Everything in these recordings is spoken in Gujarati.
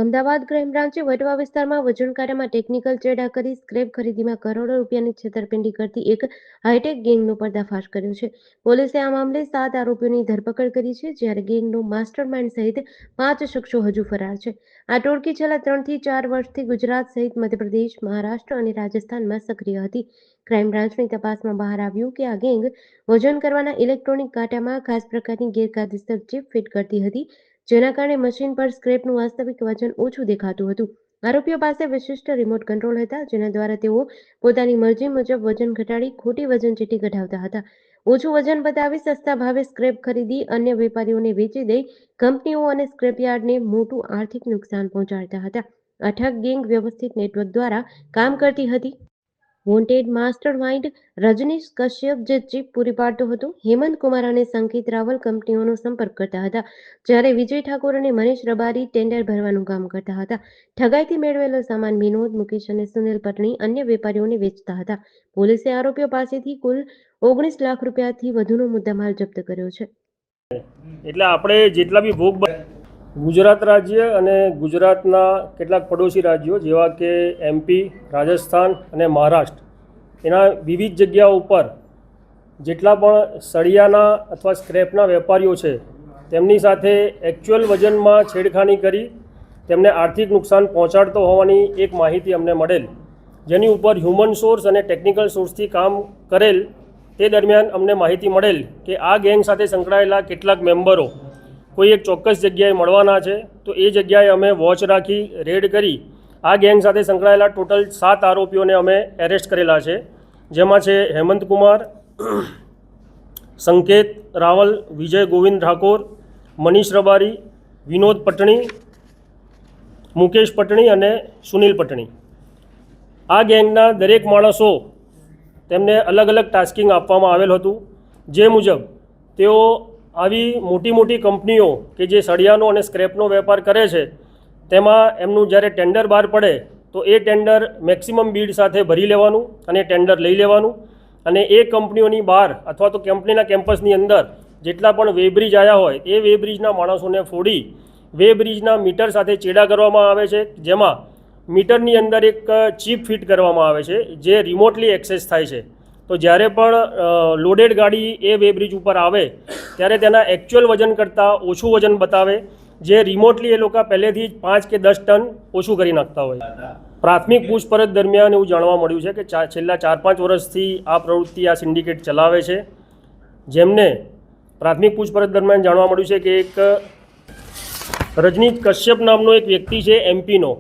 અમદાવાદ ક્રાઇમ બ્રાન્ચે વટવા વિસ્તારમાં વજનકાટામાં ટેકનિકલ ચેડા કરી સ્ક્રેપ ખરીદીમાં કરોડો રૂપિયાની છેતરપિંડી કરતી એક હાઈટેક ગેંગનો પર્દાફાશ કર્યો છે. પોલીસે આ મામલે 7 આરોપીઓની ધરપકડ કરી છે, જ્યારે ગેંગનો માસ્ટરમાઇન્ડ સહિત 5 શખ્સો હજુ ફરાર છે. આ ટોળકી છેલ્લા 3 થી 4 વર્ષથી ગુજરાત સહિત મધ્યપ્રદેશ, મહારાષ્ટ્ર અને રાજસ્થાનમાં સક્રિય હતી. ક્રાઇમ બ્રાન્ચની તપાસમાં બહાર આવ્યું કે આ ગેંગ વજન કરવાના ઇલેક્ટ્રોનિક કાંટામાં ખાસ પ્રકારની ગેરકાયદેસર ચિપ ફિટ કરતી હતી, જેના કારણે મશીન પર સ્ક્રેપનું વાસ્તવિક વજન ઓછું દેખાતું હતું. આરોપીઓ પાસે વિશિષ્ટ રિમોટ કંટ્રોલ હતા, જેના દ્વારા તેઓ પોતાની મરજી મુજબ વજન ઘટાડી ખોટી વજન ચીટી કઢાવતા હતા. ઓછું વજન બતાવી સસ્તા ભાવે સ્ક્રેપ ખરીદી અન્ય વેપારીઓને વેચી દઈ કંપનીઓ અને સ્ક્રેપયાર્ડને મોટું આર્થિક નુકસાન પહોંચાડતા હતા. આ ઠગ ગેંગ વ્યવસ્થિત નેટવર્ક દ્વારા કામ કરતી હતી. વોન્ટેડ માસ્ટરમાઇન્ડ રજનીશ કશ્યપ જે ચીપ પૂરી પાડતો હતો, હેમંત કુમાર અને સંકેત રાવલ કંપનીઓનો સંપર્ક કરતા હતા, જ્યારે વિજય ઠાકોર અને મનીષ રબારી ટેન્ડર ભરવાનું કામ કરતા હતા. ઠગાઈથી મેળવેલો સામાન વિનોદ, મુકેશ અને સુનિલ પટણી અન્ય વેપારીઓને વેચતા હતા. પોલીસે આરોપીઓ પાસેથી કુલ 19 લાખ રૂપિયાથી વધુનો મુદ્દામાલ જપ્ત કર્યો છે. એટલે આપણે જેટલા બી ભોગ ગુજરાત રાજ્ય અને ગુજરાતના કેટલાક પડોશી રાજ્યો જેવા કે MP, રાજસ્થાન અને મહારાષ્ટ્ર એના વિવિધ જગ્યાઓ ઉપર જેટલા પણ સળિયાના અથવા સ્ક્રેપના વેપારીઓ છે તેમની સાથે એકચ્યુઅલ વજનમાં છેડખાની કરી તેમને આર્થિક નુકસાન પહોંચાડતો હોવાની એક માહિતી અમને મળેલ, જેની ઉપર હ્યુમન સોર્સ અને ટેકનિકલ સોર્સથી કામ કરેલ. તે દરમિયાન અમને માહિતી મળેલ કે આ ગેંગ સાથે સંકળાયેલા કેટલાક મેમ્બરો કોઈ એક ચોક્કસ જગ્યાએ મળવાના છે, તો એ જગ્યાએ અમે વોચ રાખી રેડ કરી આ ગેંગ સાથે સંકળાયેલા ટોટલ 7 આરોપીઓને અમે એરેસ્ટ કરેલા છે, જેમાં છે હેમંત કુમાર, સંકેત રાવલ, વિજય ગોવિંદ ઠાકોર, મનીષ રબારી, વિનોદ પટણી, મુકેશ પટણી અને સુનિલ પટણી. આ ગેંગના દરેક માણસો તેમને અલગ અલગ ટાસ્કિંગ આપવામાં આવેલ હતું, જે મુજબ તેઓ આવી મોટી મોટી કંપનીઓ કે જે સળિયાનો અને સ્ક્રેપનો વેપાર કરે છે તેમાં એમનું જ્યારે ટેન્ડર બહાર પડે તો એ ટેન્ડર મેક્સિમમ બીડ સાથે ભરી લેવાનું અને ટેન્ડર લઈ લેવાનું, અને એ કંપનીઓની બહાર અથવા તો કંપનીના કેમ્પસની અંદર જેટલા પણ વેબ્રિજ આવ્યા હોય એ વેબ્રિજના માણસોને ફોડી વેબ્રિજના મીટર સાથે ચેડા કરવામાં આવે છે, જેમાં મીટરની અંદર એક ચિપ ફિટ કરવામાં આવે છે જે રિમોટલી એક્સેસ થાય છે. તો જ્યારે પણ લોડેડ ગાડી એ વેબ્રિજ ઉપર આવે ત્યારે તેના એકચ્યુઅલ વજન કરતાં ઓછું વજન બતાવે, જે રિમોટલી એ લોકો પહેલેથી જ 5 કે 10 ટન ઓછું કરી નાખતા હોય. પ્રાથમિક પૂછપરછ દરમિયાન એવું જાણવા મળ્યું છે કે છેલ્લા 4-5 વર્ષથી આ પ્રવૃત્તિ આ સિન્ડિકેટ ચલાવે છે, જેમને પ્રાથમિક પૂછપરછ દરમિયાન જાણવા મળ્યું છે કે એક રજનીશ કશ્યપ નામનો એક વ્યક્તિ છે MPનો,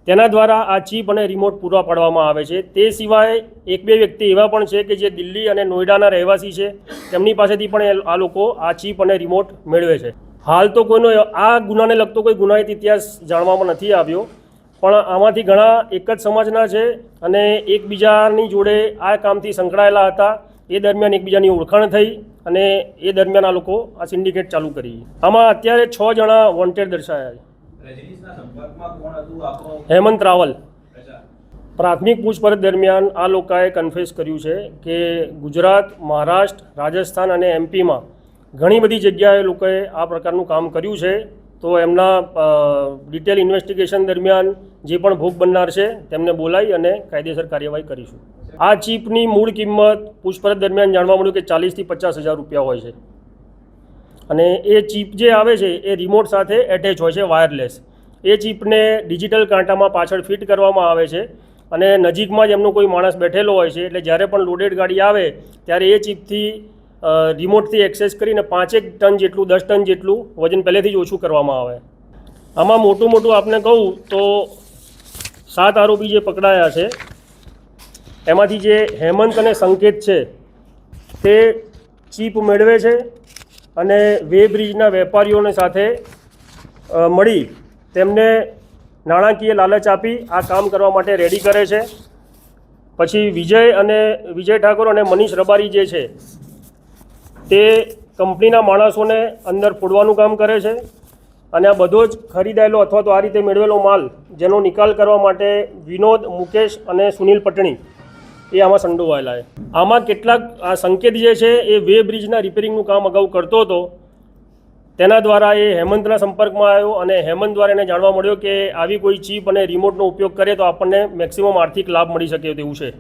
તેના દ્વારા આ ચીપ અને રિમોટ પૂરા પાડવામાં આવે છે. તે સિવાય 1-2 વ્યક્તિ એવા પણ છે કે જે દિલ્હી અને નોઈડાના રહેવાસી છે, તેમની પાસેથી પણ આ લોકો આ ચીપ અને રિમોટ મેળવે છે. હાલ તો કોઈનો આ ગુનાને લગતો કોઈ ગુનાહિત ઇતિહાસ જાણવામાં નથી આવ્યો, પણ આમાંથી ઘણા એક જ સમાજના છે અને એકબીજાની જોડે આ કામથી સંકળાયેલા હતા. એ દરમિયાન એકબીજાની ઓળખાણ થઈ અને એ દરમિયાન આ લોકો આ સિન્ડિકેટ ચાલુ કરી. આમાં અત્યારે 6 જણા વોન્ટેડ દર્શાયા છે. હેમંત રાવલ. પ્રાથમિક પૂછપરછ દરમિયાન આ લોકોએ કન્ફેસ કર્યું છે કે ગુજરાત, મહારાષ્ટ્ર, રાજસ્થાન અને MPમાં ઘણી બધી જગ્યાએ લોકોએ આ પ્રકારનું કામ કર્યું છે. તો એમના ડિટેલ ઇન્વેસ્ટિગેશન દરમિયાન જે પણ ભોગ બનનાર છે તેમને બોલાવી અને કાયદેસર કાર્યવાહી કરીશું. આ ચીપની મૂળ કિંમત પૂછપરછ દરમિયાન જાણવા મળ્યું કે 40,000 થી 50,000 રૂપિયા હોય છે, અને એ ચીપ જે આવે છે એ રિમોટ સાથે એટેચ હોય છે, વાયરલેસ. એ ચીપને ડિજિટલ કાંટામાં પાછળ ફિટ કરવામાં આવે છે અને નજીકમાં જ એમનો કોઈ માણસ બેઠેલો હોય છે, એટલે જ્યારે પણ લોડેડ ગાડી આવે ત્યારે એ ચીપથી રિમોટથી એક્સેસ કરીને 5 ટન જેટલું 10 ટન જેટલું વજન પહેલેથી જ ઓછું કરવામાં આવે. આમાં મોટું આપને કહું તો 7 આરોપી જે પકડાયા છે એમાંથી જે હેમંત અને સંકેત છે તે ચીપ મેળવે છે અને વેબ્રિજના વેપારીઓને સાથે મળી તેમને નાણાકીય લાલચ આપી આ કામ કરવા માટે રેડી કરે છે. પછી વિજય ઠાકોર અને મનીષ રબારી જે છે તે કંપનીના માણસોને અંદર ફોડવાનું કામ કરે છે, અને આ બધો જ ખરીદાયેલો અથવા તો આ રીતે મેળવેલો માલ જેનો નિકાલ કરવા માટે વિનોદ, મુકેશ અને સુનિલ પટણી એ આમાં સંડોવાયેલા છે. આમાં કેટલાક આ સંકેત જે છે એ વેબ્રિજના રિપેરિંગનું કામ અગાઉ કરતો હતો, તેના દ્વારા એ હેમંતના સંપર્કમાં આવ્યો અને હેમંત દ્વારા એને જાણવા મળ્યો કે આવી કોઈ ચીપ અને રિમોટનો ઉપયોગ કરે તો આપણને મેક્સિમમ આર્થિક લાભ મળી શકે તેવું છે.